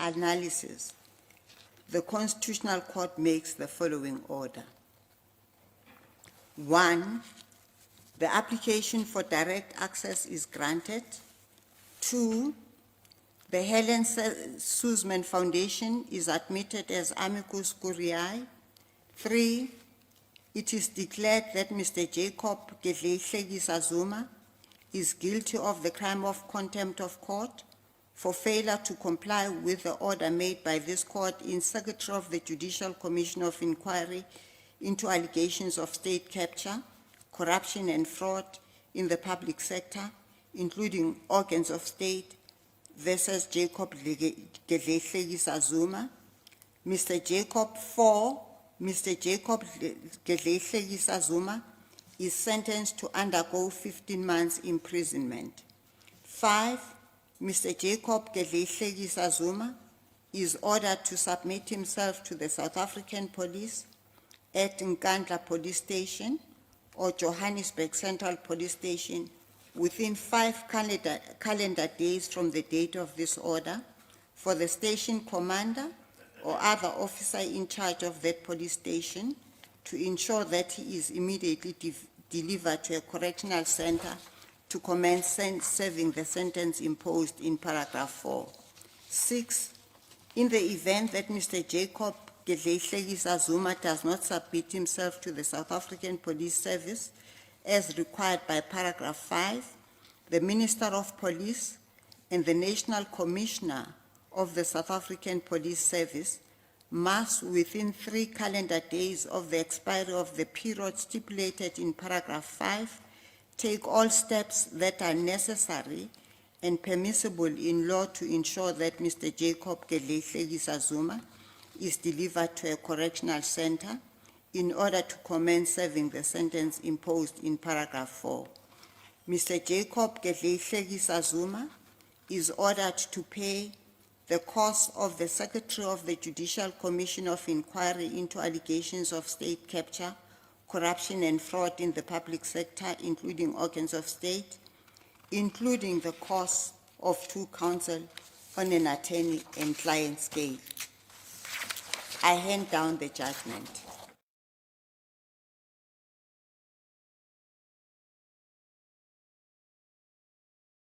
analysis, the Constitutional Court makes the following order. 1, the application for direct access is granted. 2, the Helen Suzman Foundation is admitted as amicus curiae. 3, it is declared that Mr. Jacob Gedleyihlekisa Zuma is guilty of the crime of contempt of court for failure to comply with the order made by this court in Secretary of the Judicial Commission of Inquiry into allegations of state capture, corruption and fraud in the public sector, including organs of state, versus Jacob Gedleyihlekisa Zuma. Mr. Jacob 4, Mr. Jacob Gedleyihlekisa Zuma is sentenced to undergo 15 months imprisonment. 5, Mr. Jacob Gedleyihlekisa Zuma is ordered to submit himself to the South African Police at Nkandla Police Station or Johannesburg Central Police Station within 5 calendar days from the date of this order for the station commander or other officer in charge of that police station to ensure that he is immediately delivered to a correctional center to commence serving the sentence imposed in paragraph 4. 6, in the event that Mr. Jacob Gedleyihlekisa Zuma does not submit himself to the South African Police Service as required by paragraph 5, the Minister of Police and the National Commissioner of the South African Police Service must, within 3 calendar days of the expiry of the period stipulated in paragraph 5, take all steps that are necessary and permissible in law to ensure that Mr. Jacob Gedleyihlekisa Zuma is delivered to a correctional center in order to commence serving the sentence imposed in paragraph 4. Mr. Jacob Gedleyihlekisa Zuma is ordered to pay the cost of the Secretary of the Judicial Commission of Inquiry into allegations of state capture, corruption and fraud in the public sector, including organs of state, including the cost of 2 counsel on an attorney and client scale. I hand down the judgment.